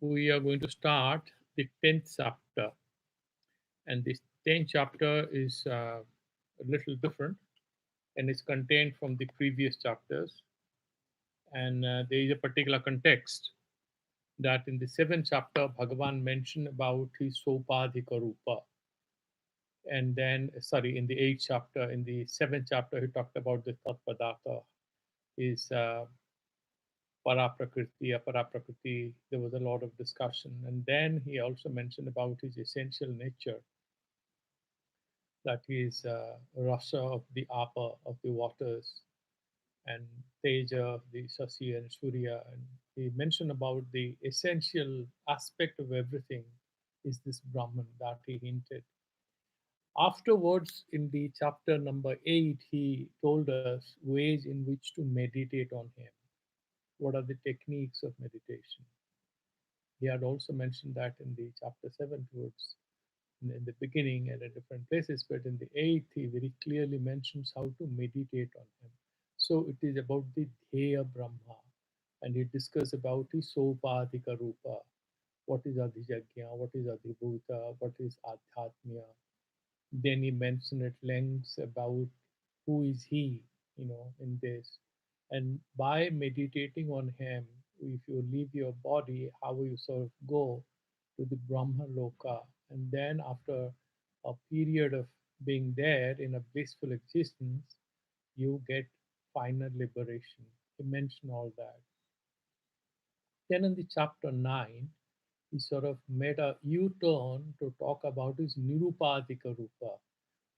we are going to start the 10th chapter. And this 10th chapter is a little different and is contained from the previous chapters. And there is a particular context that in the 7th chapter, Bhagavan mentioned about his Sopadhika Rupa. And then, sorry, in the 8th chapter, in the 7th chapter, he talked about the Tatpadata, his Paraprakriti, Aparaprakriti. There was a lot of discussion. And then he also mentioned about his essential nature, that is rasa of the apa, of the waters, and teja of the sasi and surya. And he mentioned about the essential aspect of everything is this Brahman that he hinted. Afterwards, in the chapter number 8, he told us ways in which to meditate on him. What are the techniques of meditation? He had also mentioned that in the chapter 7 towards in the beginning and at different places, but in the 8th, he very clearly mentions how to meditate on him. So it is about the Dheya Brahma, and he discusses about the Sopadhika Rupa. What is Adhijagya? What is Adhibhuta? What is Adhyatmya? Then he mentioned at length about who is he, in this. And by meditating on him, if you leave your body, how you sort of go to the Brahma Loka. And then after a period of being there in a blissful existence, you get final liberation. He mentioned all that. Then in the chapter 9, he sort of made a U-turn to talk about his Nirupadika Rupa,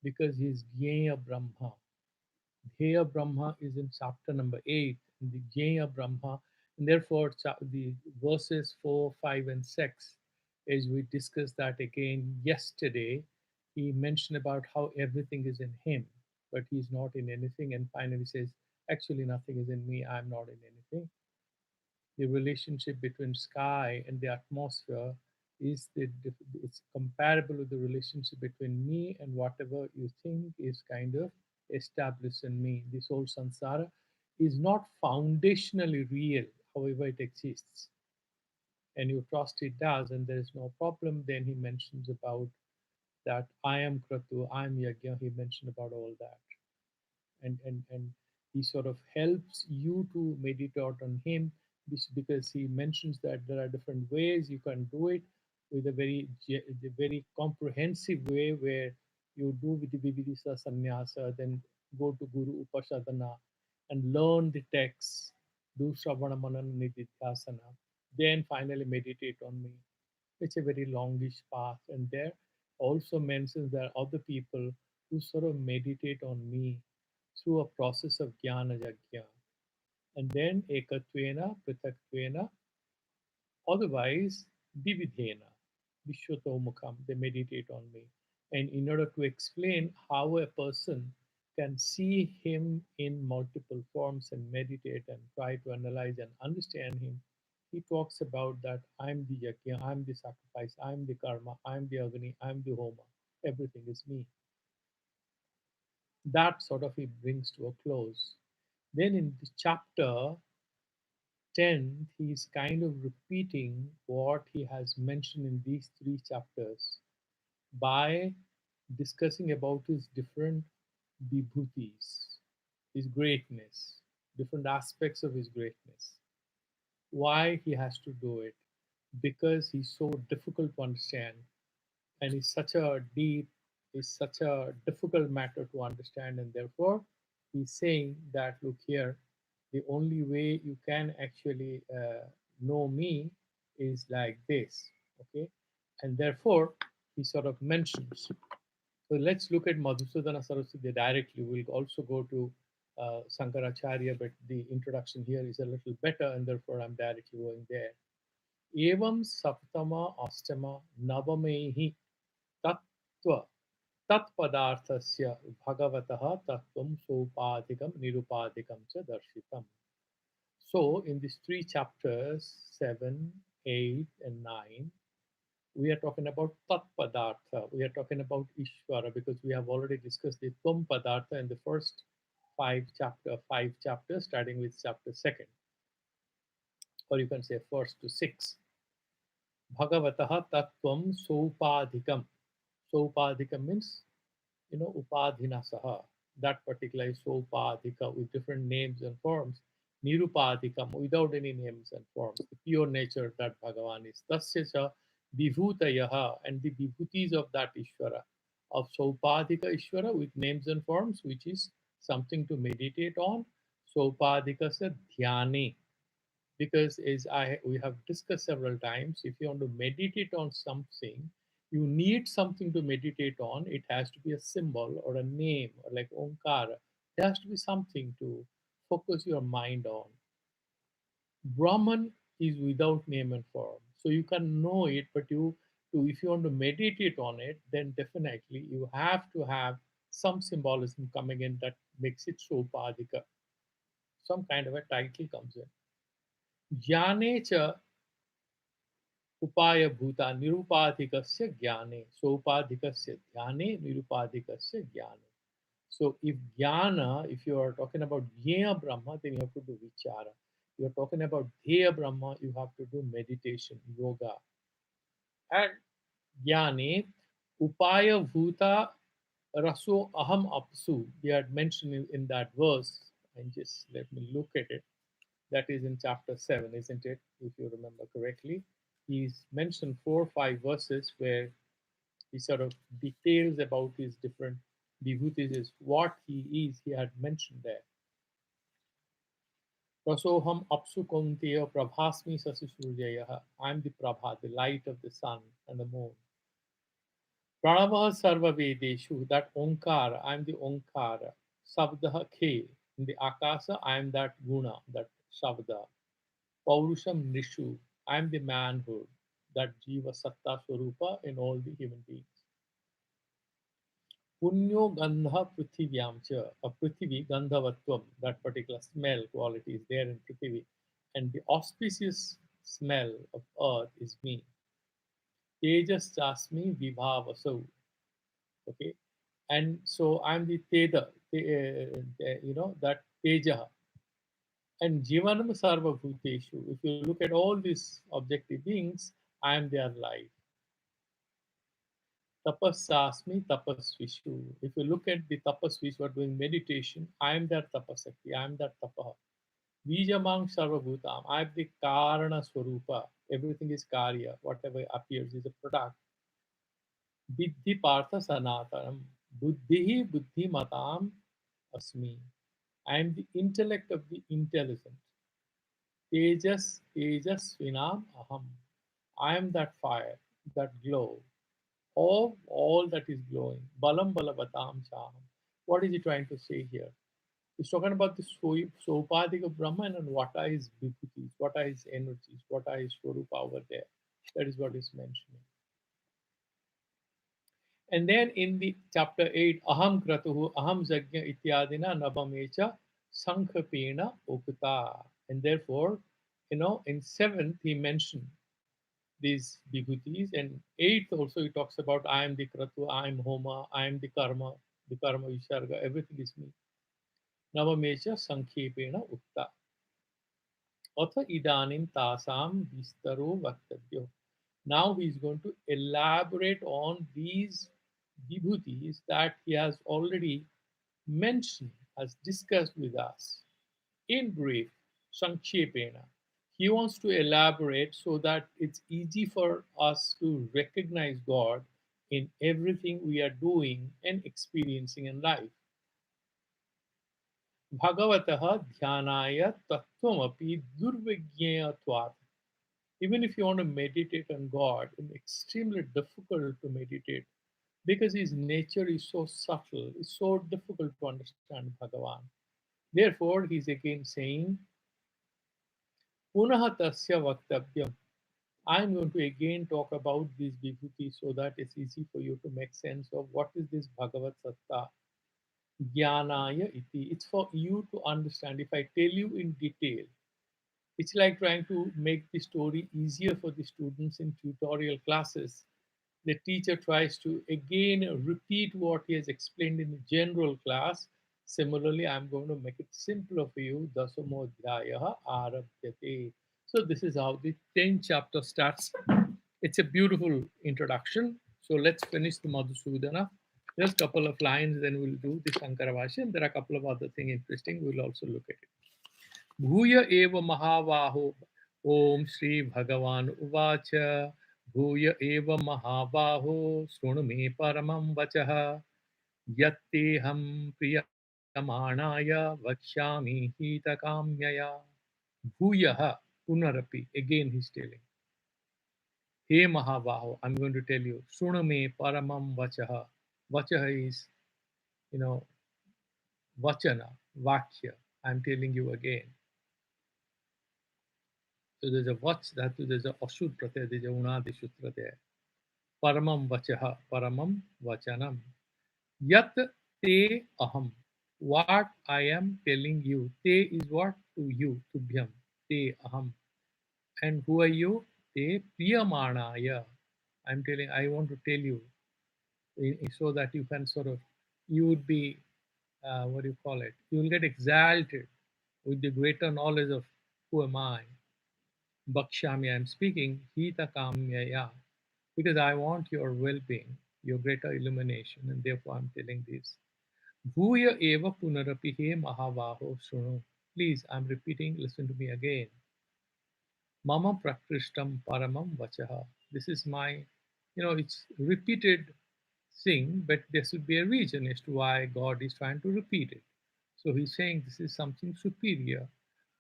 because he's Jnana Brahma. Dheya Brahma is in chapter number 8, in the Jnana Brahma, and therefore the verses 4, 5, and 6, as we discussed that again yesterday, he mentioned about how everything is in him, but he's not in anything, and finally says, actually, nothing is in me, I'm not in anything. The relationship between sky and the atmosphere is it's comparable with the relationship between me and whatever you think is kind of established in me. This whole samsara is not foundationally real, however it exists, and you trust it does, and there is no problem. Then he mentions about that I am kratu, I am yajna. He mentioned about all that, and he sort of helps you to meditate on him, because he mentions that there are different ways you can do it, with a very comprehensive way, where you do with the vividisa sannyasa, then go to guru upasadana and learn the texts, do shravana manana nididhyasana, then finally meditate on me. It's a very longish path, and there also mentions there are other people who sort of meditate on me through a process of jnana yajna. And then ekatvena, pritatvena, otherwise vividhena, vishwatomukham, they meditate on me. And in order to explain how a person can see him in multiple forms and meditate and try to analyze and understand him, he talks about that I'm the yajna, I'm the sacrifice, I'm the karma, I'm the agni, I'm the homa, everything is me. That sort of he brings to a close. Then in the chapter 10th, he is kind of repeating what he has mentioned in these three chapters by discussing about his different vibhutis, his greatness, different aspects of his greatness. Why he has to do it? Because he's so difficult to understand, and is such a deep, is such a difficult matter to understand, and therefore he's saying that, look here, the only way you can actually know me is like this, okay? And therefore he sort of mentions. So let's look at Madhusudana Saraswati directly. We'll also go to Shankaracharya, but the introduction here is a little better, and therefore I'm directly going there. Evam saptama astama navamehi tattva तत्पदार्थस्य भगवतः तत्त्वं सोपाधिकं निरुपाधिकं च दर्शितम्. So in these three chapters, 7, 8, and 9, we are talking about tat padartha. We are talking about Ishvara, because we have already discussed the Tvam padartha in the first five chapters, starting with chapter second, or you can say first to six. Bhagavataha Tattvam Sopadhikam. Sopadhikam means, Upadhinasaha. That particular is Sopadhika with different names and forms. Nirupadhikam without any names and forms. The pure nature that Bhagavan is. Tasya cha Vibhutayaha, and the Vibhutis of that Ishvara. Of Sopadhika Ishvara with names and forms, which is something to meditate on. Sopadhika sa Dhyane, because as I we have discussed several times, if you want to meditate on something, you need something to meditate on. It has to be a symbol or a name, or like Omkara. There has to be something to focus your mind on. Brahman is without name and form, so you can know it, but if you want to meditate on it, then definitely you have to have some symbolism coming in that makes it so padika. Some kind of a title comes in. Jnane cha उपायभूता निरुपाधिकस्य ज्ञाने सोपाधिकस्य ध्याने निरुपाधिकस्य ज्ञाने. So if jnana, if you are talking about jnana brahma, then you have to do vichara. You are talking about dheya brahma, you have to do meditation, yoga. And jnane upaya bhuta raso aham apsu, we had mentioned in that verse, and just let me look at it. That is in chapter 7, isn't it? If you remember correctly, he's mentioned 4 or 5 verses where he sort of details about his different vibhutis, is what he is, he had mentioned there. Rasoham apsu konteya prabhasmi sasisurjaya. I'm the prabha, the light of the sun and the moon. Pranava sarva vedeshu, that onkara, I'm the onkara. Sabdaha khe, in the akasa, I am that guna, that shabda. Paurusham Nishu, I am the manhood, that Jiva Satta Swarupa in all the human beings. Punyo Gandha Prithivyaamcha, a Prithivi Gandhavatvam, that particular smell quality is there in Prithivi. And the auspicious smell of earth is me. Tejas Chasmi Vibhavaso. Okay. And so I'm the Teda, that Teja. And Jivanam Sarva Bhuteshu. If you look at all these objective beings, I am their life. Tapasasmi tapasvishu. If you look at the tapasvis who are doing meditation, I am their tapasakti, I am their tapaha. Vijamang sarvabhutam, I am the karana swarupa. Everything is karya, whatever appears is a product. Viddhi partha sanatanam. Buddhihi buddhi matam asmi. I am the intellect of the intelligent. Tejasvinam aham. I am that fire, that glow of all that is glowing. Balam balavatam shaham. What is he trying to say here? He's talking about the Sopadika Brahman and what are his vibhutis, what are his energies, what are his Swarupa over there. That is what he's mentioning. And then in the chapter 8, Aham Kratuhu, Aham Zagya Ityadina Navamecha Sankhapena Ukta. And therefore, in 7th, he mentioned these vibhutis, and 8th also he talks about I am the Kratu, I am Homa, I am the Karma Visarga, everything is me. Navamesha Sankhepena Ukta. Atha idanim tasam vistaro vaktavyo. Now he is going to elaborate on these vibhutis that he has already mentioned, has discussed with us in brief, Sankshepena. He wants to elaborate so that it's easy for us to recognize God in everything we are doing and experiencing in life. Bhagavataha dhyanaya tattvamapi durvijnayatvat. Even if you want to meditate on God, it's extremely difficult to meditate because his nature is so subtle, it's so difficult to understand Bhagavan. Therefore, he's again saying, Punaha tasya vaktavya. I'm going to again talk about these vibhutis so that it's easy for you to make sense of what is this Bhagavad Satta. Jnanaya iti. It's for you to understand. If I tell you in detail, it's like trying to make the story easier for the students in tutorial classes. The teacher tries to again repeat what he has explained in the general class. Similarly, I'm going to make it simpler for you. Dasamodhyaya arabhyate. So this is how the 10th chapter starts. It's a beautiful introduction. So let's finish the Madhusudana. Just a couple of lines, then we'll do the Shankaracharya. There are a couple of other things interesting. We'll also look at it. भूय एव महाबाहो ओम श्री भगवान उवाच भूय एव महाबाहो शृणु मे परमं वचः यत्तेऽहं प्रियमाणाय वक्ष्यामि हितकाम्यया भूयः पुनरपि again he's telling हे महाबाहो I'm going to tell you शृणु मे परमं वचः vachah is you know vachana vakya I'm telling you again. So there's a vach dhatu, there's a ashut pratyaya, there's a unadishut pratyaya. Paramam vachaha, paramam vachanam. Yat te aham. What I am telling you. Te is what? To you, tubhyam. Te aham. And who are you? Te priyamanaya. I'm telling, I want to tell you so that you can sort of, you would be, what do you call it? You will get exalted with the greater knowledge of who am I. Bhakshami, I'm speaking, Hita Kamyaya, because I want your well being, your greater illumination, and therefore I'm telling this. Bhuya eva punarapi he mahavaho shunu. Please, I'm repeating, listen to me again. Mama prakrishtam paramam vachaha. This is my, it's repeated thing, but there should be a reason as to why God is trying to repeat it. So he's saying this is something superior,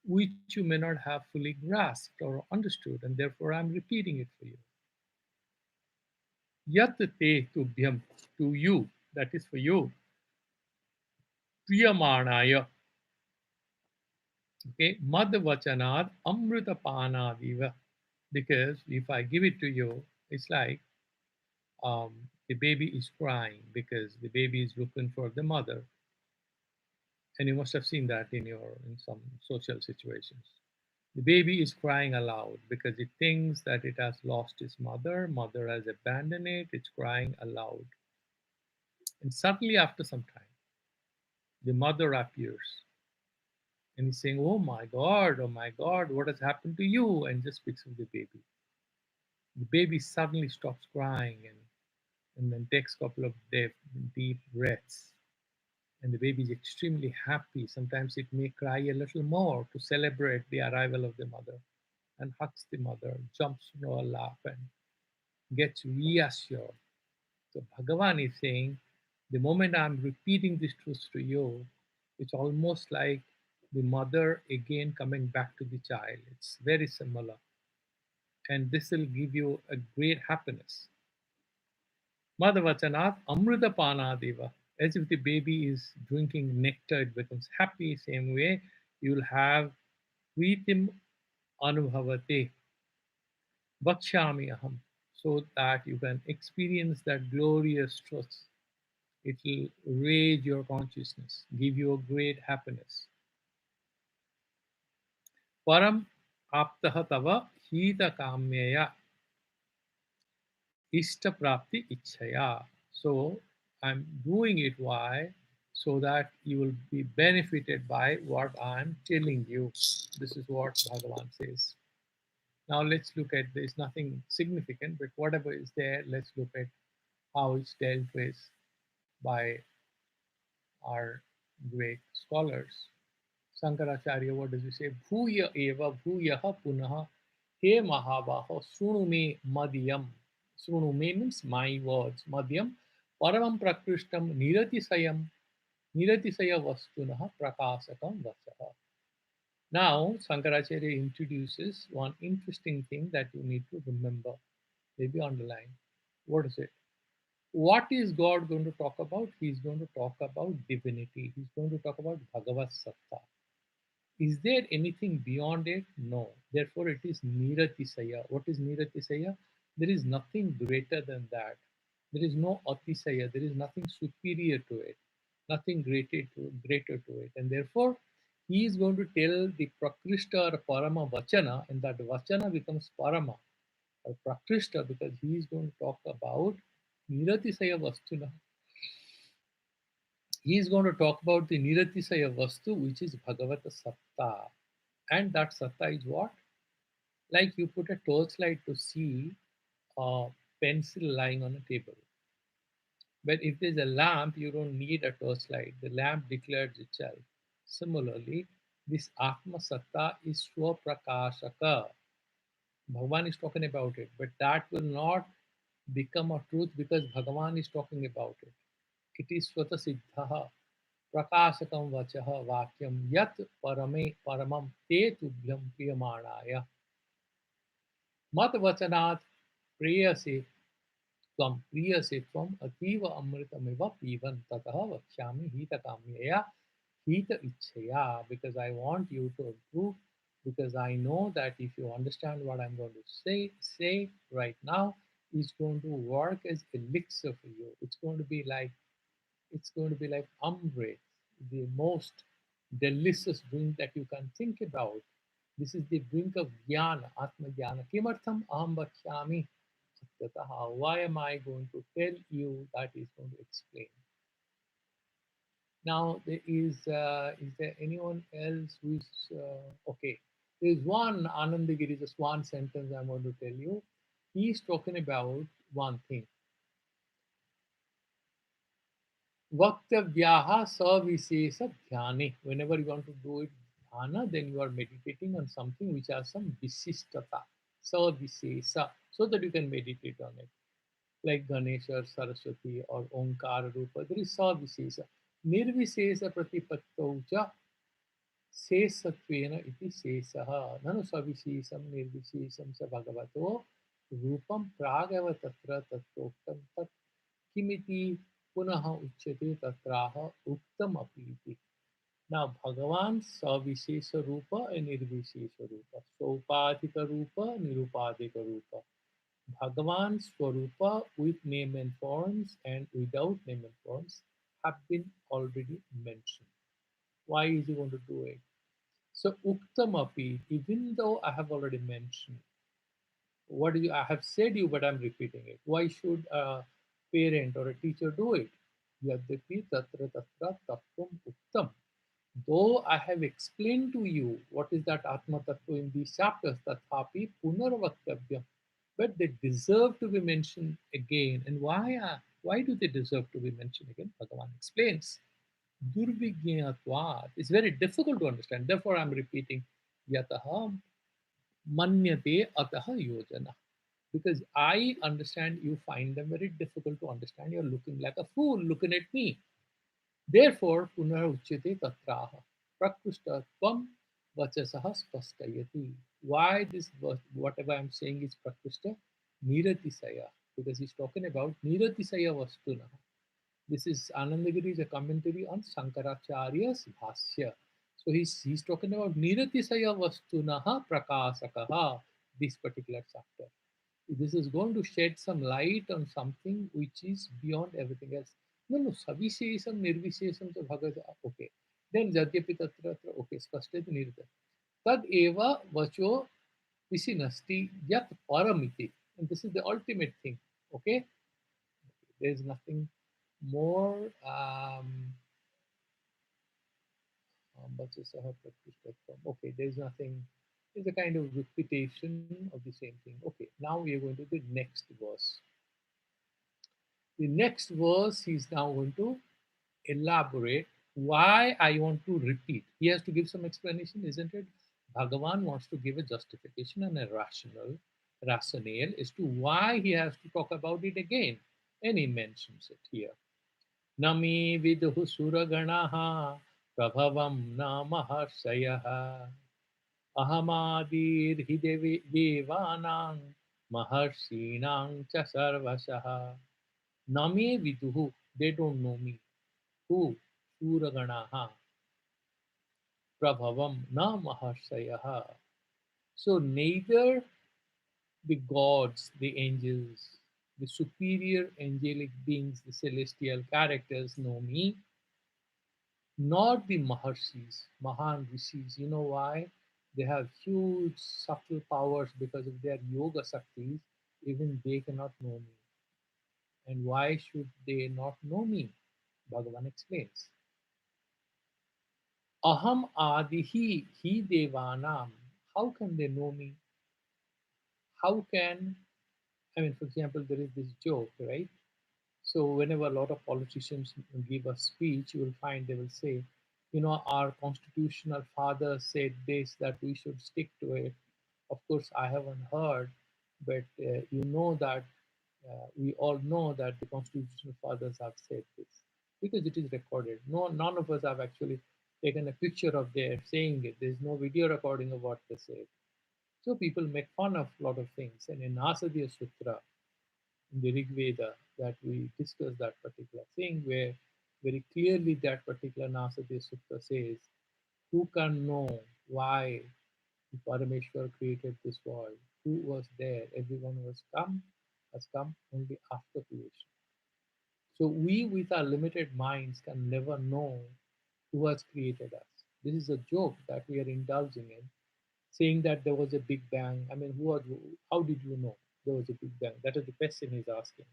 which you may not have fully grasped or understood, and therefore I'm repeating it for you. Yat te tubhyam, to you, that is for you, priyamanaya, okay, madvachanad amrutapanadiva, because if I give it to you, it's like the baby is crying because the baby is looking for the mother, and you must have seen that in some social situations. The baby is crying aloud because it thinks that it has lost its mother, mother has abandoned it, it's crying aloud. And suddenly, after some time, the mother appears and he's saying, oh my God, what has happened to you? And just speaks of the baby. The baby suddenly stops crying and then takes a couple of deep breaths. And the baby is extremely happy. Sometimes it may cry a little more to celebrate the arrival of the mother and hugs the mother, jumps into her lap and gets reassured. So Bhagavan is saying, the moment I'm repeating this truth to you, it's almost like the mother again coming back to the child. It's very similar. And this will give you a great happiness. Madhavachanat Amrita Panadeva. As if the baby is drinking nectar, it becomes happy. Same way, you will have Pritim Anubhavate Vakshami Aham, so that you can experience that glorious truth. It will raise your consciousness, give you a great happiness. Param aptaha tava hita kamyaya ishta prapti ichhaya. So I'm doing it why? So that you will be benefited by what I'm telling you. This is what Bhagavan says. Now let's look at there's nothing significant, but whatever is there, let's look at how it's dealt with by our great scholars. Shankaracharya, what does he say? Bhuya eva bhuyaha punaha he mahavaho sunume madhyam. Sunume means my words. Madhyam paramam prakrishtam niratisayam niratisaya vastunaha prakasakam vasaha. Now, Shankaracharya introduces one interesting thing that you need to remember, maybe underline. What is it? What is God going to talk about? He's going to talk about divinity. He's going to talk about Bhagavad Satta. Is there anything beyond it? No. Therefore, it is Niratisaya. What is Niratisaya? There is nothing greater than that. There is no Atisaya. There is nothing superior to it, nothing greater to it. And therefore, he is going to tell the Prakrishta or Parama Vachana, and that Vachana becomes Parama or Prakrishta because he is going to talk about Niratisaya Vastuna. He is going to talk about the Niratisaya Vastu, which is Bhagavata Satta. And that Satta is what? Like you put a torchlight to see a pencil lying on a table. But if there's a lamp, you don't need a torchlight. The lamp declares itself. Similarly, this Atma Satta is Swaprakashaka. Bhagavan is talking about it, but that will not become a truth because Bhagavan is talking about it. It is Swata Siddhaha, Prakashakam Vachaha Vakyam Yat Parame Paramam Te Tubhyam Priyamanaya Mat Vachanat Preyase त्वं प्रियसे त्वम् अतीव अमृतमिव पीबन् ततः वक्ष्यामि हीतकाम्यया हीत इच्छया because I want you to improve because I know that if you understand what I'm going to say right now it's going to work as elixir for you. It's going to be like amrit, the most delicious drink that you can think about. This is the drink of jnana, atma jnana. Kimartham aham vakhyami satyataha. Why am I going to tell you? That is going to explain. Now, is there anyone else who is okay? There is one Anandagiri, just one sentence I'm going to tell you. He's talking about one thing. Vaktavyaha savisesa dhyane. Whenever you want to do it dhyana, then you are meditating on something which has some visishtata, savisesa, so that you can meditate on it. Like Ganesha or Saraswati or Omkara Rupa, there is savisesa. Nirvisesa pratipattauja शेषत्वेन इति शेषः ननु सविशेषं निर्विशेषं च भगवतो रूपं प्रागेव तत्र तत्रोक्तं तत् किमिति पुनः उच्यते तत्राह उक्तम अपि इति. Now Bhagavan सविशेष रूप and निर्विशेष रूप, सोपाधिक रूप निरुपाधिक रूप. Bhagavan's Swarupa with name and forms and without name and forms have been already mentioned. Why is he going to do it? So Uktamapi, even though I have already mentioned, what do you, I have said you, but I'm repeating it. Why should a parent or a teacher do it? Yadyapi tatra tatra tattvam uktam. Though I have explained to you what is that Atma Tattva in these chapters, tathapi punarvaktavyam. But they deserve to be mentioned again. And why do they deserve to be mentioned again? Bhagavan explains. Durvigyatvat. It's very difficult to understand. Therefore, I'm repeating yataha manyate ataha yojana. Because I understand you find them very difficult to understand. You're looking like a fool looking at me. Therefore, punaruchyate tatraha. Prakrushtatvam vachasaha spastayati. Why this whatever I'm saying is prakrushta? Niratisaya. Because he's talking about niratisaya vastuna. This is Anandagiri is a commentary on Shankaracharya's Bhasya. So he's talking about Niratisaya Vastunaha Prakasakaha, this particular chapter. This is going to shed some light on something which is beyond everything else. No, Savishesam, Nirvishesam, so Bhagavad, okay. Then Jadyapi Tatra, okay, Spashtati Nirta. Tad eva vacho visinasti yat paramiti. And this is the ultimate thing, okay? There is nothing more Bhajasaha Pratishthatam. Okay, there's nothing, there's a kind of repetition of the same thing. Okay, now we are going to the next verse. The next verse he's now going to elaborate why I want to repeat. He has to give some explanation, isn't it? Bhagavan wants to give a justification and a rationale as to why he has to talk about it again. And he mentions it here. Nami viduhu suraganaha prabhavam na maharshayah ahamadir hidevi devanang maharshinang cha sarvasah. Nami viduhu, they don't know me. Who? Suraganaha prabhavam na maharshayah. So neither the gods, the angels, the superior angelic beings, the celestial characters know me, not the Maharshis, Mahan Rishis. You know why? They have huge subtle powers because of their yoga saktis. Even they cannot know me. And why should they not know me? Bhagavan explains. Aham adihi hi devanam. How can they know me? How can I mean, for example, there is this joke, right? So whenever a lot of politicians give a speech, you will find they will say, our constitutional father said this, that we should stick to it. Of course, I haven't heard, but that we all know that the constitutional fathers have said this because it is recorded. No, none of us have actually taken a picture of their saying it. There's no video recording of what they said. So people make fun of a lot of things. And in Nasadya Sutra, in the Rig Veda, that we discuss that particular thing, where very clearly that particular Nasadya Sutra says, who can know why Parameshwar created this world? Who was there? Everyone has come only after creation. So we, with our limited minds, can never know who has created us. This is a joke that we are indulging in, saying that there was a big bang. I mean, how did you know there was a big bang? That is the question he's asking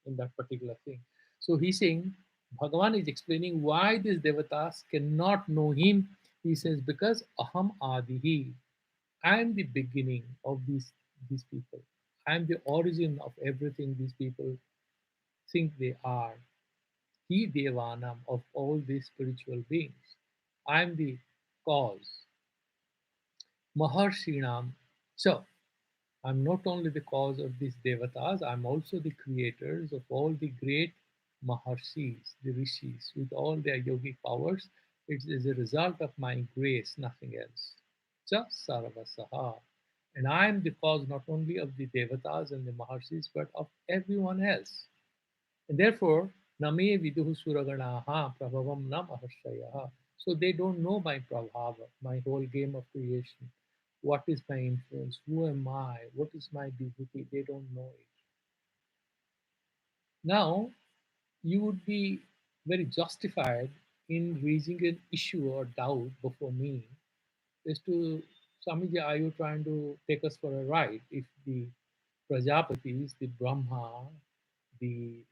in that particular thing. So he's saying, Bhagavan is explaining why these devatas cannot know him. He says, because aham adihi, I am the beginning of these people. I am the origin of everything these people think they are. He Devanam of all these spiritual beings. I am the cause. Maharshinam. So I'm not only the cause of these devatas, I'm also the creators of all the great Maharshis, the rishis, with all their yogic powers. It is a result of my grace, nothing else. Ja Sarvasaha. And I am the cause not only of the devatas and the Maharshis, but of everyone else. And therefore, Name Viduhu Suraganaha Prabhavam Nam Aharshayaha. So they don't know my Prabhava, my whole game of creation. What is my influence? Who am I? What is my beauty? They don't know it. Now, you would be very justified in raising an issue or doubt before me as to, Swamiji, are you trying to take us for a ride? If the Prajapatis, the Brahma, the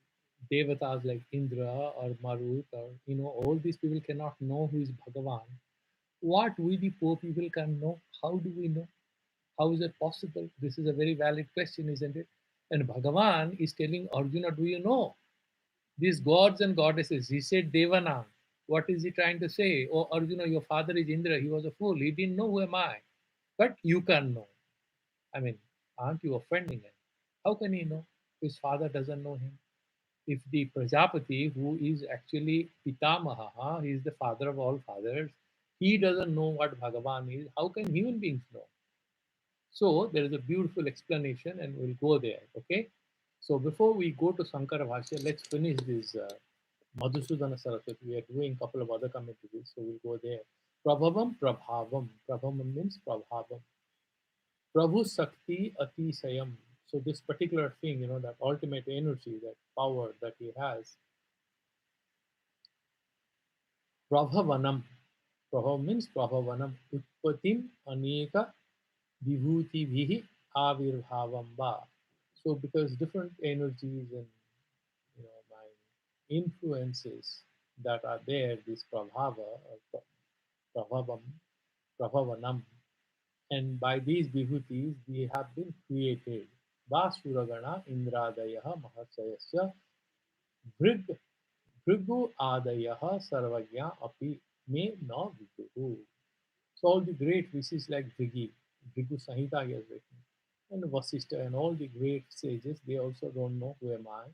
Devatas like Indra or Marut, or all these people cannot know who is Bhagavan, what we the poor people can know? How do we know? How is it possible? This is a very valid question, isn't it? And Bhagavan is telling Arjuna, do you know these gods and goddesses? He said Devana. What is he trying to say? Oh, Arjuna, your father is Indra. He was a fool. He didn't know who am I. But you can know. I mean, aren't you offending him? How can he know? His father doesn't know him. If the Prajapati, who is actually Pitamaha, he is the father of all fathers, he doesn't know what Bhagavan is, how can human beings know? So there is a beautiful explanation, and we'll go there. Okay. So before we go to Sankara Bhashya, let's finish this Madhusudana Saraswati. We are doing a couple of other commentaries, so we'll go there. Prabhavam Prabhavam. Prabhavam means Prabhavam. Prabhu Sakti Atisayam. So this particular thing, that ultimate energy, that power that he has, Prabhavanam. Prabhav means Prabhavanam. Utpatim Aneka Vibhuti Avirbhavam ba. So because different energies and my influences that are there, this Prabhava, Prabhavam, Prabhavanam, and by these vibhutis we have been created. Vasuragana Indradaya Mahasayasya Brig Bhrigu Adaya Sarvagya Api Me Na Viduhu. So all the great rishis like Bhrigu Samhita he has written, and Vasishtha and all the great sages, they also don't know who am I.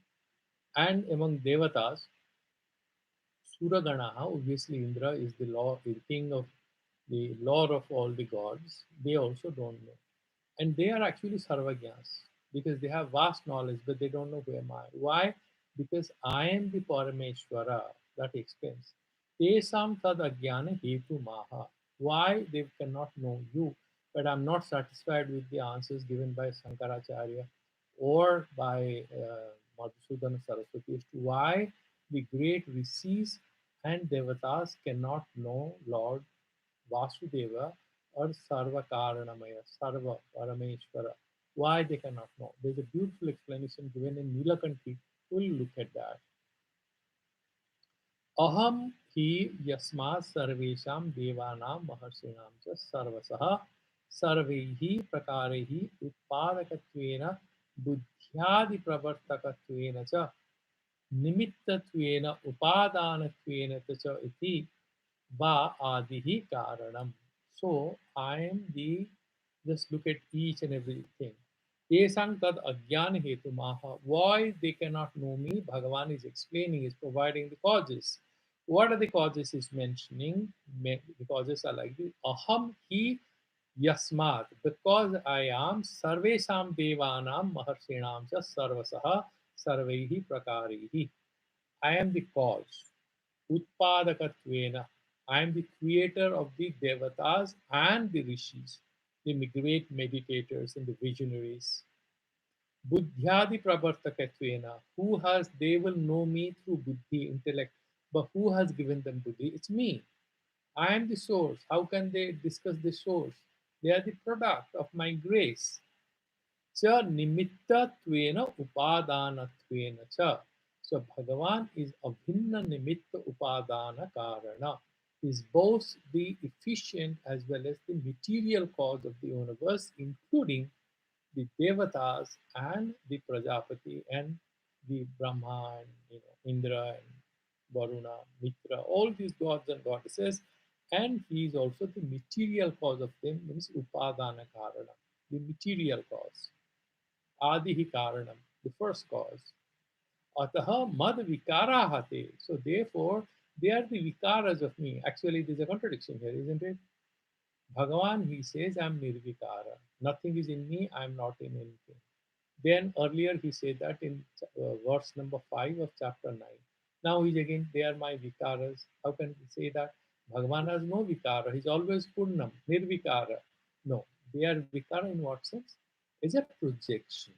And among devatas, Suraganaha, obviously Indra is the king of the lord of all the gods. They also don't know. And they are actually sarvagnas because they have vast knowledge, but they don't know who am I. Why? Because I am the Parameshwara. That explains. Tesam tad ajnana hetu maha. Why they cannot know you? But I'm not satisfied with the answers given by Shankaracharya or by Madhusudan Saraswati as to why the great rishis and devatas cannot know Lord Vasudeva or Sarva Karanamaya, Sarva Parameshwara. Why they cannot know? There's a beautiful explanation given in Nilakanti. We'll look at that. Aham hi yasma sarvesham devanam maharsinam cha sarvasah sarvaihi prakarehi utpadakatvena बुद्ध्यादि प्रवर्तकत्वेन च निमित्तत्वेन उपादानत्वेन च इति va adihi karanam. So I am the, just look at each and everything. Tesang tad agyan hetumaha. Why they cannot know me? Bhagavan is explaining, is providing the causes. What are the causes is mentioning? The causes are like this. Aham hi yasmat. Because I am sarvesham devanam maharshinam cha sarvasaha sarvaihi prakarihi. I am the cause. Utpadakatvena. I am the creator of the devatas and the rishis, the great meditators and the visionaries. Buddhyadi pravartakatvena. Who has, they will know me through buddhi, intellect. But who has given them buddhi? It's me. I am the source. How can they discuss the source? They are the product of my grace. Cha nimittattvena upadanattvena cha. So Bhagavan is abhinna nimitta upadana karana. He is both the efficient as well as the material cause of the universe, including the devatas and the Prajapati and the Brahma and Indra and Varuna, Mitra, all these gods and goddesses, and he is also the material cause of them, means Upadana Karana, the material cause. Adihi Karanam, the first cause. Ataha Mad Vikarahate. So therefore, they are the vikaras of me. Actually, there's a contradiction here, isn't it? Bhagavan, he says, I'm nirvikara. Nothing is in me, I'm not in anything. Then earlier he said that in verse number 5 of chapter 9. Now he's again, they are my vikaras. How can we say that? Bhagavan has no vikara. He's always purnam, nirvikara. No, they are vikara in what sense? Is a projection.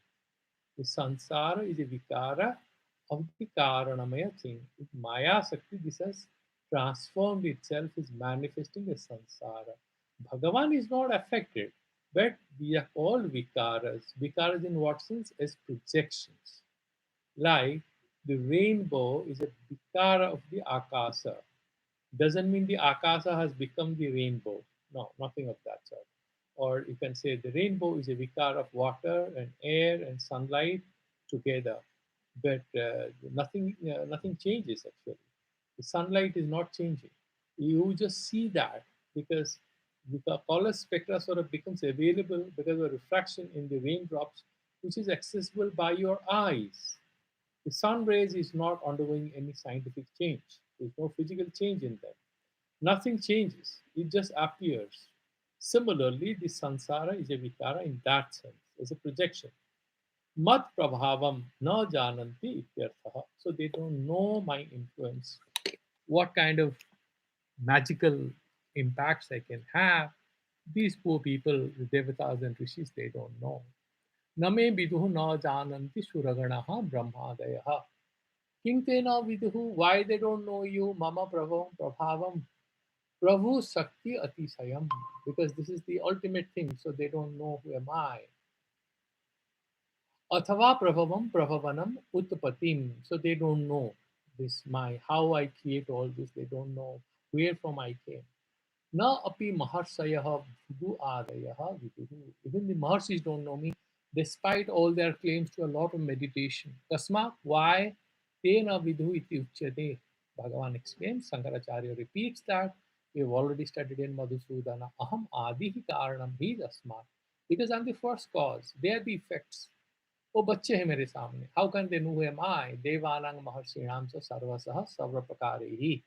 The sansara is a vikara of the karanamaya thing. With Maya Sakti, this has transformed itself, is manifesting as sansara. Bhagavan is not affected, but we are called vikaras. Vikaras in what sense? As projections. Like the rainbow is a vikara of the akasa. Doesn't mean the akasa has become the rainbow. No, nothing of that sort. Or you can say the rainbow is a vikar of water and air and sunlight together. But nothing changes actually. The sunlight is not changing. You just see that because the color spectra sort of becomes available because of refraction in the raindrops, which is accessible by your eyes. The sun rays is not undergoing any scientific change. There's no physical change in them. Nothing changes, it just appears. Similarly, the sansara is a vikara in that sense, as a projection. Mat prabhavam na jananti ityarthaha. So they don't know my influence, what kind of magical impacts I can have. These poor people, the devatas and rishis, they don't know. Name viduhu na jananti suraganaha brahmadayaha. King te na viduhu, why they don't know you, mama prabhavam. Prabhu Sakti Atisayam, because this is the ultimate thing, so they don't know who am I. Athava Prabhavam Prabhavanam Utpatim, so they don't know this my how I create all this, they don't know where from I came. Na api maharsayaha bhudu adayaha viduhu. Even the Maharshis don't know me, despite all their claims to a lot of meditation. Tasma, why? Tena vidhu iti uchyate. Bhagavan explains, Shankaracharya repeats that. We have already studied in Madhusudana. Aham adihi karanam hi asmat. Because I'm the first cause. They are the effects. वो बच्चे हैं मेरे सामने. How can they know who am I? Devanang maharshinam sa sarvasaha sarvapakarihi.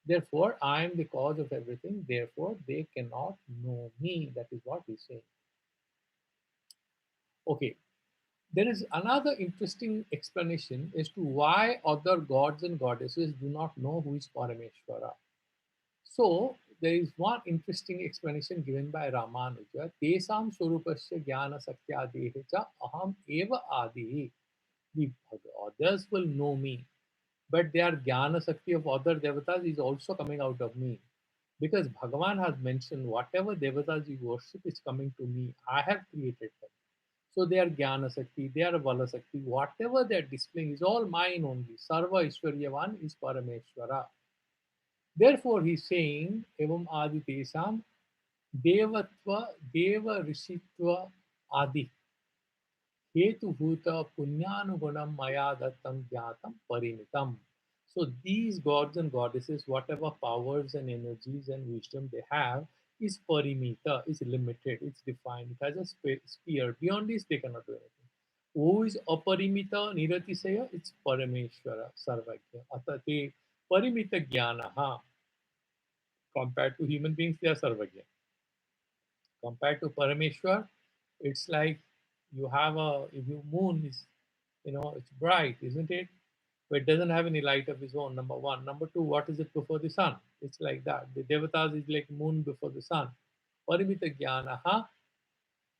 Therefore, I am the cause of everything. Therefore, they cannot know me. That is what he's saying. Okay, there is another interesting explanation as to why other gods and goddesses do not know who is Parameshwara. So, there is one interesting explanation given by Ramanuja. Tesam Surupasya Jnana Sakya cha Aham Eva Adi. The others will know me, but their Jnana Sakti of other devatas is also coming out of me. Because Bhagavan has mentioned whatever devatas you worship is coming to me. I have created them. So they are Jnana Sakti, they are Vala Sakti, whatever they are displaying is all mine only. Sarva Ishwaryavan is Parameshwara. Therefore, he's saying, Evam Adi Tesam, Devatva, Deva Rishitva Adi. Hetu bhuta punyanugunam maya dattam jnatam parimitam. So these gods and goddesses, whatever powers and energies and wisdom they have, is parimita, is limited, it's defined. It has a sphere. Beyond this, they cannot do anything. Who is aparimita niratisaya? It's Parameshwara, Sarvagya. Atate parimita jnana. Compared to human beings, they are Sarvagya. Compared to Parameshwar, it's like you have a, if your moon is, it's bright, isn't it? But it doesn't have any light of its own, number one. Number two, what is it before the sun? It's like that. The Devatas is like moon before the sun. Parimita jnanaha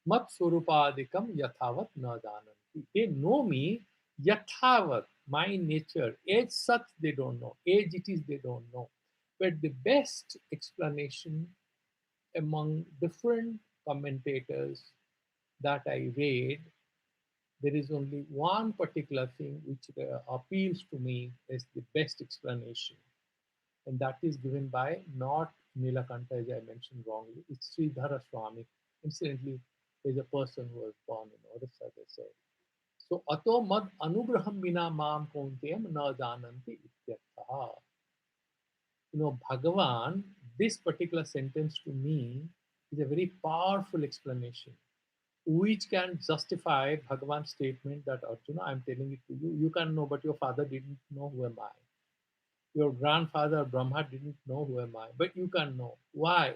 mat surupadikam yathavat na jananti. They know me yathavat, my nature. As such, they don't know. As it is, they don't know. But the best explanation among different commentators that I read, there is only one particular thing which appeals to me as the best explanation, and that is given by not Nilakanta, as I mentioned wrongly, it's Sridhara Swami. Incidentally, is a person who was born in Orissa, they say. So, ato mad anugraham vina mam kaunteyam na jananti ityartha. Bhagavan, this particular sentence to me is a very powerful explanation which can justify Bhagavan's statement that Arjuna, I'm telling it to you, you can know, but your father didn't know who am I. Your grandfather Brahma didn't know who am I, but you can know. Why?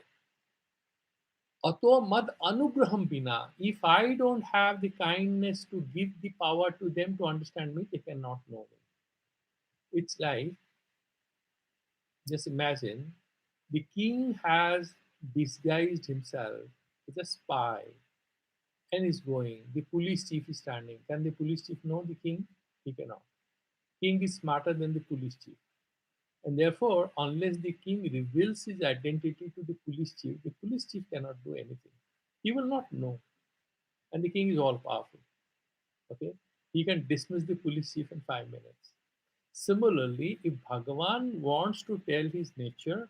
Ato mad anugraham bina. If I don't have the kindness to give the power to them to understand me, they cannot know me. It's like, just imagine, the king has disguised himself as a spy and is going. The police chief is standing. Can the police chief know the king? He cannot. King is smarter than the police chief. And therefore, unless the king reveals his identity to the police chief cannot do anything. He will not know. And the king is all powerful. Okay? He can dismiss the police chief in 5 minutes. Similarly, if Bhagavan wants to tell his nature,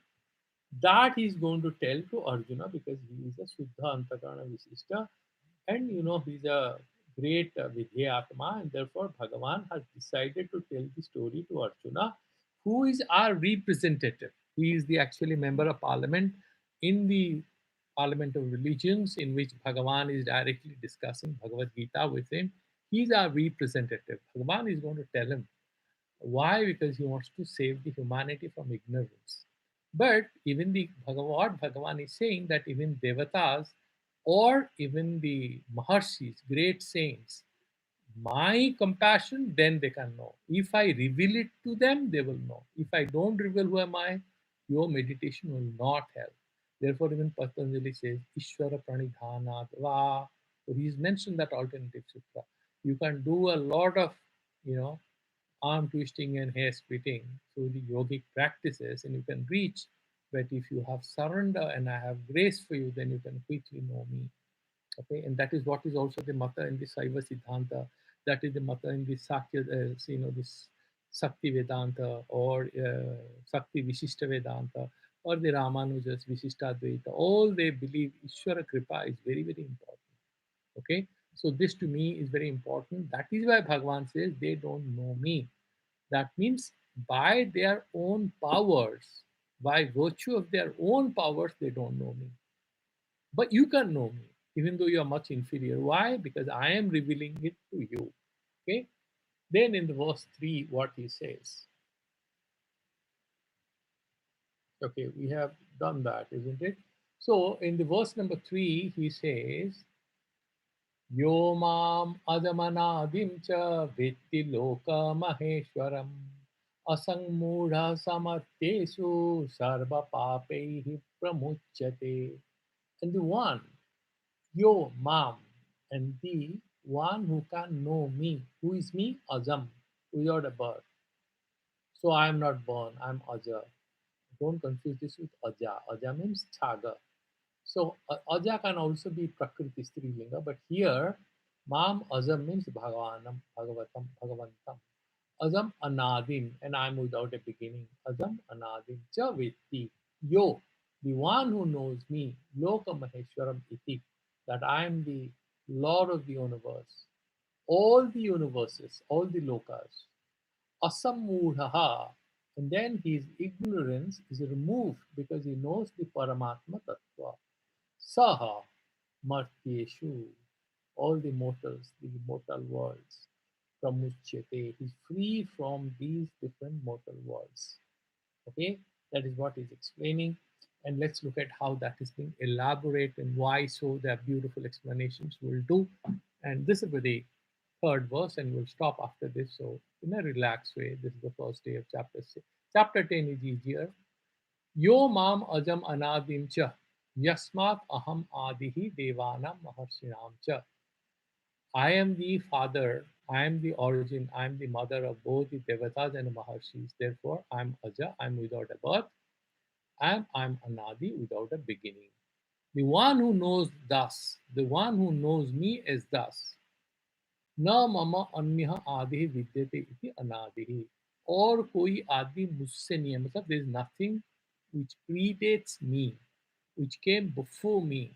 that he is going to tell to Arjuna because he is a Suddha Antakarana Visishta, and he's a great Vidhyatma, and therefore Bhagavan has decided to tell the story to Arjuna, who is our representative. He is the actually member of parliament in the parliament of religions, in which Bhagavan is directly discussing Bhagavad Gita with him. He's our representative. Bhagavan is going to tell him. Why? Because he wants to save the humanity from ignorance. But even the Bhagavad Bhagavan is saying that even devatas or even the Maharshis, great saints, my compassion, then they can know. If I reveal it to them, they will know. If I don't reveal who am I, your meditation will not help. Therefore, even Patanjali says, Ishvara Pranidhanat Va. So he's mentioned that alternative sutra. You can do a lot of, you know, arm twisting and hair splitting through the yogic practices, and you can reach. But if you have surrender and I have grace for you, then you can quickly know me. Okay, and that is what is also the mata in the Saiva Siddhanta. That is the mata in the Sakya, this Sakti Vedanta or Sakti Vishishta Vedanta or the Ramanujas Vishistadvaita. All they believe Ishvara Kripa is very, very important. Okay, so this to me is very important. That is why Bhagavan says they don't know me. That means by their own powers, by virtue of their own powers, they don't know me. But you can know me, even though you are much inferior. Why? Because I am revealing it to you. Okay? Then in the verse 3, what he says. Okay, we have done that, isn't it? So in the verse number 3, he says, Yo mam adamanadim cha vitti loka maheshwaram asangmudha samattesu sarva papaihi pramuchyate. And the one, yo mam, and the one who can know me. Who is me? Ajam, without a birth. So I am not born, I am Aja. Don't confuse this with Aja. Aja means Chaga. So Aja can also be Prakriti Strilinga, but here Mam Azam means Bhagavanam, Bhagavatam, Bhagavantam. Azam Anadim, and I am without a beginning. Azam Anadim Cha Vetti. Yo, the one who knows me, Loka Maheshwaram Iti, that I am the Lord of the universe. all the universes, all the lokas. Asamudhaha. And then his ignorance is removed because he knows the Paramatma Tattva. Saha Martyeshu. All the mortals, the mortal worlds. Pramuchyate. He's free from these different mortal worlds. Okay, that is what he's explaining. And let's look at how that is being elaborated and why. So there are beautiful explanations we'll do. And this is the third verse, and we'll stop after this. So in a relaxed way, this is the first day of chapter 6. Chapter 10 is easier. Yo mam ajam anadim cha yasmat aham adihi devanam maharshinam cha. I am the father, I am the origin, I am the mother of both the devatas and the maharshis. Therefore, I am aja, I am without a birth, and I am anadi, without a beginning. The one who knows thus, the one who knows me is thus. न मम अन्य आदि विद्यते इति अनादि और कोई आदि मुझसे नहीं है मतलब there is nothing which predates me which came before me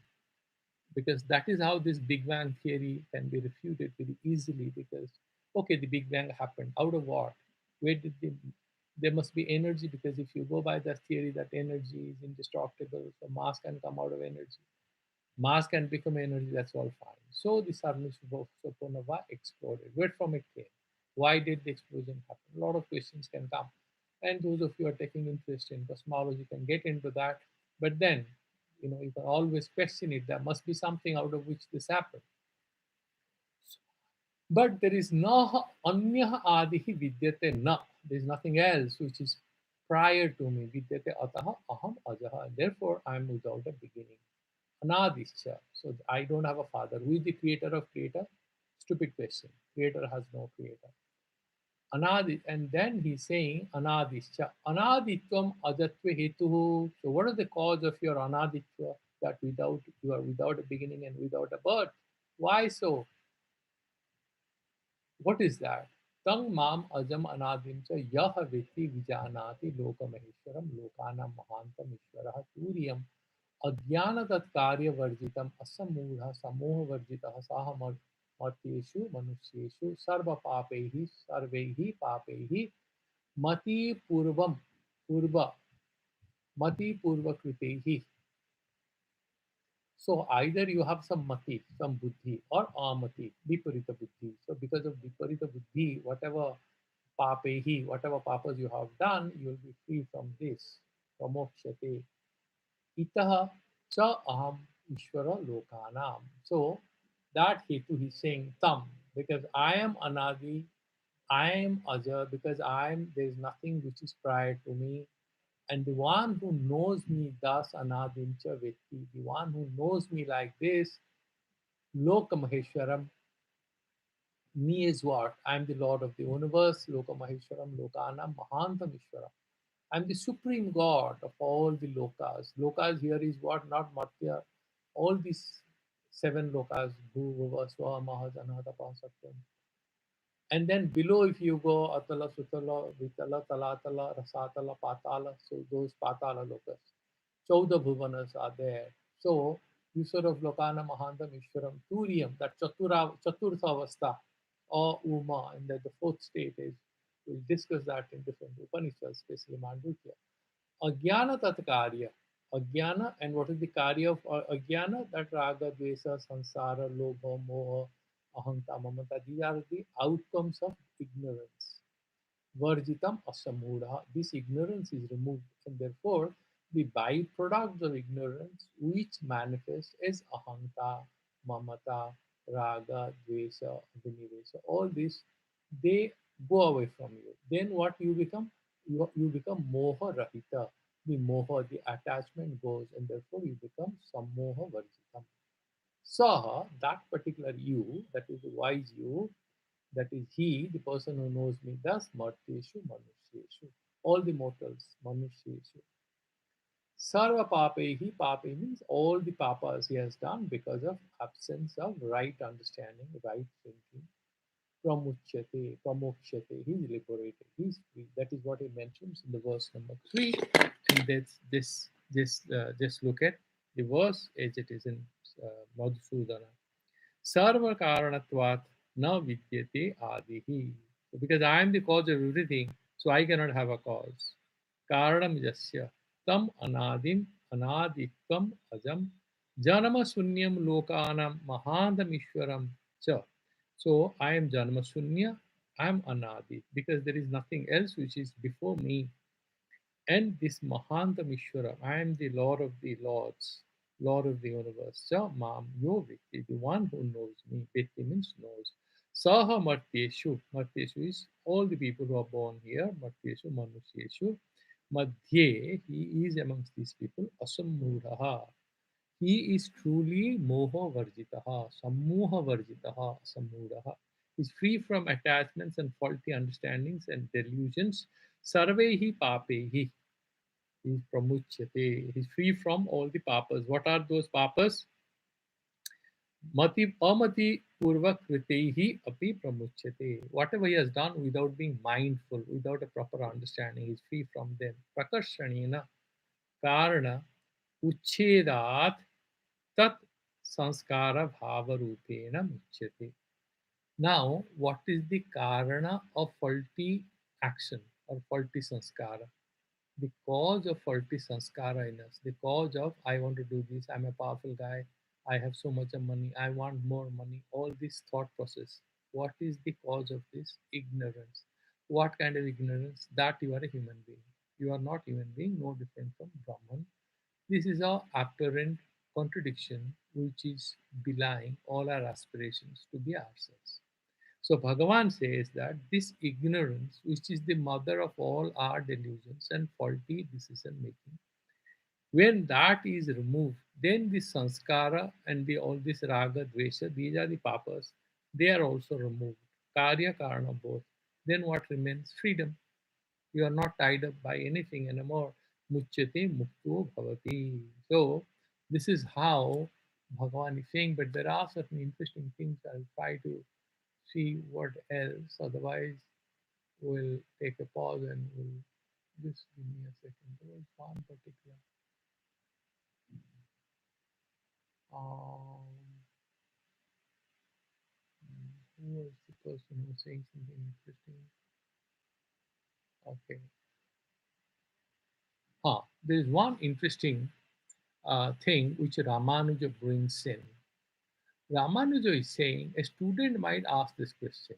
because that is how this big bang theory can be refuted very easily because okay the big bang happened out of what where did the there must be energy because if you go by that theory that energy is indestructible so mass can come out of energy. Mass can become energy, that's all fine. So the Sarni supernova exploded. Where from it came? Why did the explosion happen? A lot of questions can come. And those of you who are taking interest in cosmology can get into that. But then, you can always question it. There must be something out of which this happened. But there is no anya adihi vidyate na. There is nothing else which is prior to me. Vidyate ataha aham ajaha. Therefore, I am without a beginning. Anadischa. So I don't have a father. Who is the creator of creator? Stupid question. Creator has no creator. Anadi, and then he's saying Anadischa. Anaditvam ajatva hetuhu. So what is the cause of your anaditva? That without you are without a beginning and without a birth. Why so? What is that? Tang mam ajam anadim cha yah viti vijanati lokamaheshwaram lokanam mahantam ishwarah turyam अज्ञानतत्कार्यवर्जितम् असमूढ़ समूहवर्जितः सह मर्त्येषु मनुष्येषु सर्वपापैः सर्वैः पापैः मतिपूर्वं पूर्व मतिपूर्वकृतैः. So either you have some mati, some buddhi, or amati, viparita buddhi. So because of viparita buddhi, whatever papehi, whatever papas you have done, you will be free from this. Pramokshate. Itaha cha aham Ishvara Lokanam. So that hetu he's saying tam because I am anadi, I am aja because I am there is nothing which is prior to me, and the one who knows me thus anadincha vetti, the one who knows me like this, Lokamaheshwaram, me is what? I am the Lord of the universe, Lokamaheshwaram, Lokanam, Mahantam Ishwaram. I'm the supreme God of all the lokas. Lokas here is what? Not Matya. All these seven lokas, Bhu, Bhuva, Swa, Maha, Janata, Satyam. And then below, if you go Atala, Sutala, Vitala, Talatala, Rasatala, Patala, so those Patala lokas. Chauda Bhuvanas are there. So you sort of Lokana Mahandam Ishwaram Turiam, that Chaturtha Avastha or Uma, and that the fourth state is, we'll discuss that in different Upanishads, especially Mandukya. Ajnana Tatkarya. Ajnana, and what is the Karya of Ajnana? That Raga, Dvesa, Sansara, Lobha, Moha, Ahanta, Mamata. These are the outcomes of ignorance. Varjitam asamudha. This ignorance is removed, and therefore the byproducts of ignorance which manifest as ahanta, mamata, raga, dvesa, vinivesa, all this they go away from you. Then what you become? You become moha rahita. The moha, the attachment goes, and therefore you become sammoha varjitam. Saha, that particular you, that is the wise you, that is he, the person who knows me, thus Martyeshu Manusyeshu. All the mortals, Manusyeshu. Sarva Papehi, Pape means all the papas he has done because of absence of right understanding, right thinking. Pramuchyate, Pramokshate, he is liberated, he is free. That is what he mentions in the verse number 3. And that's just look at the verse as it is in Madhusudana. Sarva Karanatvat na vidyate adihi. So because I am the cause of everything, so I cannot have a cause. Karanam jasya tam anadim anaditvam ajam janama sunyam lokanam mahandam ishwaram cha. So I am janama sunya, I am anadi because there is nothing else which is before me. And this Mahantam Ishvara, I am the Lord of the Lords, Lord of the universe. Sa Mam Yo Vikti, the one who knows me. Vikti means knows. Saha Martyeshu. Martyeshu is all the people who are born here. Martyeshu, Manusyeshu. Madhye, he is amongst these people. Asammuraha. He is truly Moha Varjitaha, Sammoha Varjitaha, Asammuraha. He is free from attachments and faulty understandings and delusions. Sarvehi papehi. He's pramuchyate. He's free from all the papas. What are those papas? Mati amati purvak kritehi api pramuchyate. Whatever he has done without being mindful, without a proper understanding, he's free from them. Prakashanina karana uchedat tat sanskara bhava rupena muchyate. Now, what is the karana of faulty action or faulty sanskara? The cause of faulty sanskara in us, the cause of I want to do this, I'm a powerful guy, I have so much of money, I want more money, all this thought process. What is the cause of this? Ignorance. What kind of ignorance? That you are a human being. You are not human being, no different from Brahman. This is our apparent contradiction which is belying all our aspirations to be ourselves. So Bhagavan says that this ignorance, which is the mother of all our delusions and faulty decision making, when that is removed, then the sanskara and the all this raga, dvesha, these are the papas, they are also removed. Karya karana both. Then what remains? Freedom. You are not tied up by anything anymore. Muchyate mukto bhavati. So this is how Bhagavan is saying, but there are certain interesting things. I'll try to see what else. Otherwise, we'll take a pause and we'll just give me a second. There was one particular. Um, who was the person who was saying something interesting? Okay. There is one interesting thing which Ramanuja brings in. Ramanuja is saying a student might ask this question: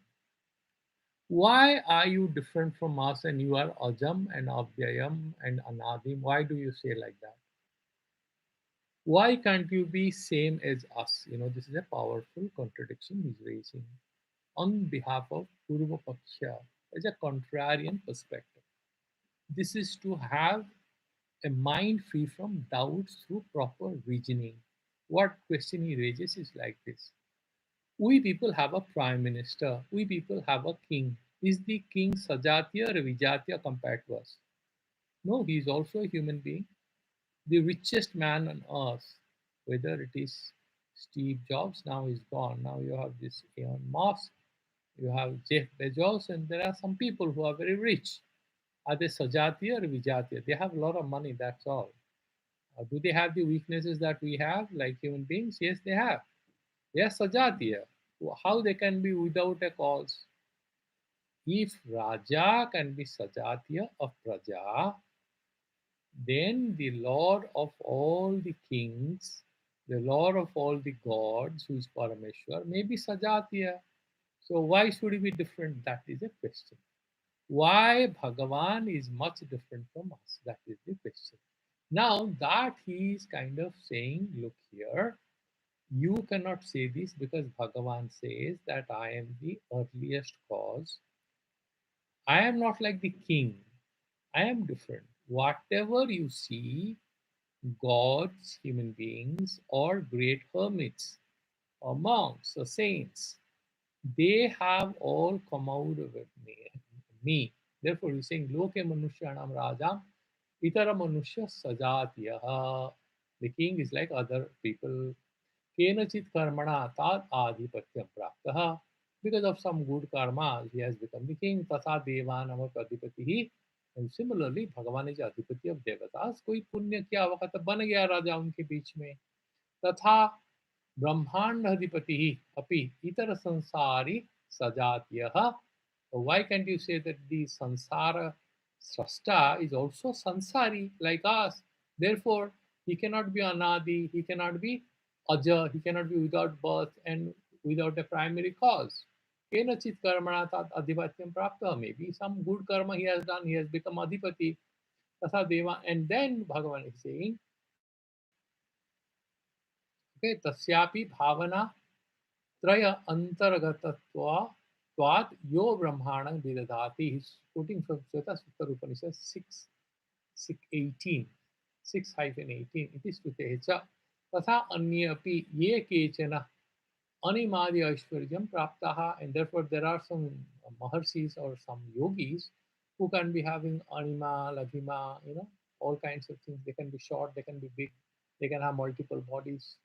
why are you different from us and you are Ajam and Abhyayam and Anadim? Why do you say like that? Why can't you be same as us? This is a powerful contradiction he's raising on behalf of Purva Paksha as a contrarian perspective. This is to have a mind free from doubts through proper reasoning. What question he raises is like this: we people have a prime minister, we people have a king. Is the king Sajatiya or Vijatiya compared to us? No, he is also a human being. The richest man on earth, whether it is Steve Jobs, now he's gone. Now you have this Elon Musk, you have Jeff Bezos, and there are some people who are very rich. Are they Sajatiya or Vijatiya? They have a lot of money, that's all. Do they have the weaknesses that we have like human beings? Yes, they have. They are Sajatiya. How they can be without a cause? If Raja can be Sajatiya of Praja, then the Lord of all the kings, the Lord of all the gods, who is Parameshwar, may be Sajatiya. So why should he be different? That is a question. Why Bhagavan is much different from us? That is the question. Now that he is kind of saying, look here, you cannot say this because Bhagavan says that I am the earliest cause. I am not like the king. I am different. Whatever you see, gods, human beings, or great hermits, or monks, or saints, they have all come out of it, me. Therefore, he's saying, Loke Manushyanam Rajam, Itara Manushya Sajatiyaha. The king is like other people. Kenachit Karmana Tad Adhipatyam Praptaha. Because of some good karma, he has become the king. Tasa Devanam Adhipatihi. And similarly, Bhagavan is Adhipati of Devatas. कोई पुण्य किया होगा तो बन गया राजा उनके बीच में तथा Brahmanadipati api itara sansari sajatyaha. Why can't you say that the sansara srashta is also sansari like us? Therefore, he cannot be anadi, he cannot be aja, he cannot be without birth and without a primary cause. Kenachit karmana tat adhipatyam prapta. Maybe some good karma he has done, he has become adhipati. Tasa deva. And then Bhagavan is saying, okay, tasyapi bhavana त्रय अंतर्गतत्वात् यो ब्रह्मांड विदधाति. He's quoting from Shweta Sutta Upanishad 6, 6:18, 6-18. It is Sute च तथा अन्ये अपि ये केचन animadi aishwaryam praptaha. And therefore there are some maharshis or some yogis who can be having anima, laghima, all kinds of things. They can be short, they can be big, they can have multiple bodies.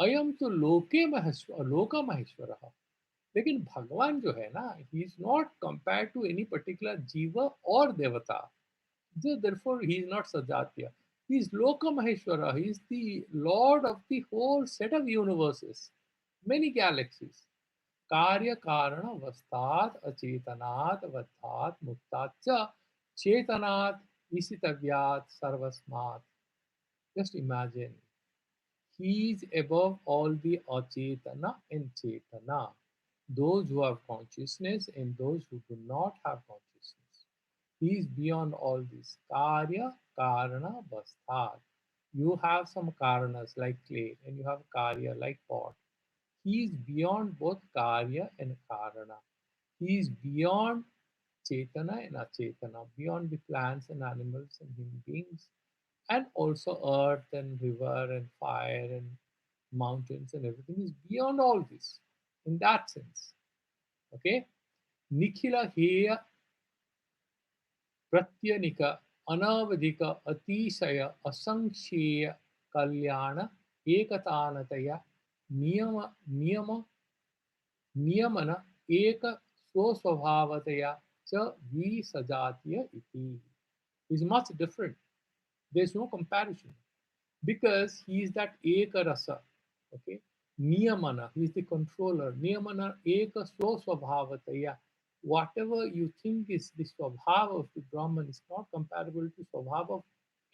अयम तो लोके महेश्वर लोका महेश्वर. लेकिन भगवान जो है ना, he is not compare to any particular जीव और देवता. Therefore he is not sajatya. He is loka maheshwara. He is the lord of the whole set of universes, many galaxies. Karya karana vastat acetanat vadhat muktat cha chetanat isitavyat sarvasmat. Just imagine, he is above all the achetana and chetana, those who have consciousness and those who do not have consciousness. He is beyond all this. Karya, Karana, Basthat. You have some Karanas like clay, and you have Karya like pot. He is beyond both Karya and Karana. He is beyond Chetana and Achetana, beyond the plants and animals and human beings, and also earth and river and fire and mountains and everything is beyond all this in that sense. Okay. Nikhila heya pratyanika anavadika atisaya asanksheya kalyana ekatanataya niyama niyamana eka swaswabhavataya cha visajatiya iti is much different. There's no comparison because he is that eka rasa. Okay. Niyamana, he is the controller. Niyamana eka swaswabhavataya. Whatever you think is the swabhava of the Brahman is not comparable to swabhava of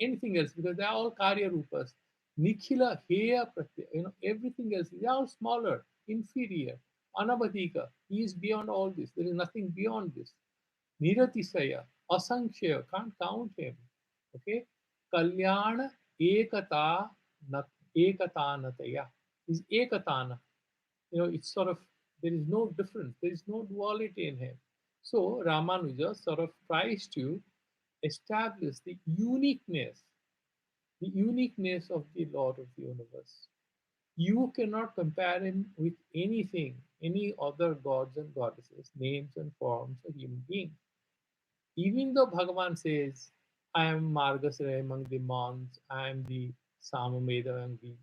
anything else because they are all karya rupas. Nikhila, heya, pratya, everything else, they are all smaller, inferior. Anabadika, he is beyond all this. There is nothing beyond this. Niratisaya, asankhya, can't count him. Okay. Kalyana ekata nat ekatanataya is ekatana. It's sort of, there is no difference, there is no duality in him. So Ramanuja sort of tries to establish the uniqueness of the Lord of the universe. You cannot compare him with anything, any other gods and goddesses, names and forms of human beings. Even though Bhagavan says, I am Margasara among the months, I am the Samaveda and the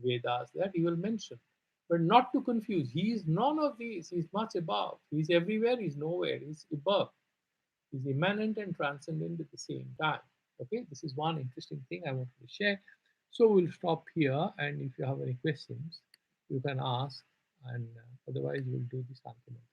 Vedas, that he will mention. But not to confuse, he is none of these, he is much above. He is everywhere, he is nowhere, he is above. He is immanent and transcendent at the same time. Okay, this is one interesting thing I wanted to share. So we'll stop here, and if you have any questions, you can ask, and otherwise, we'll do this argument.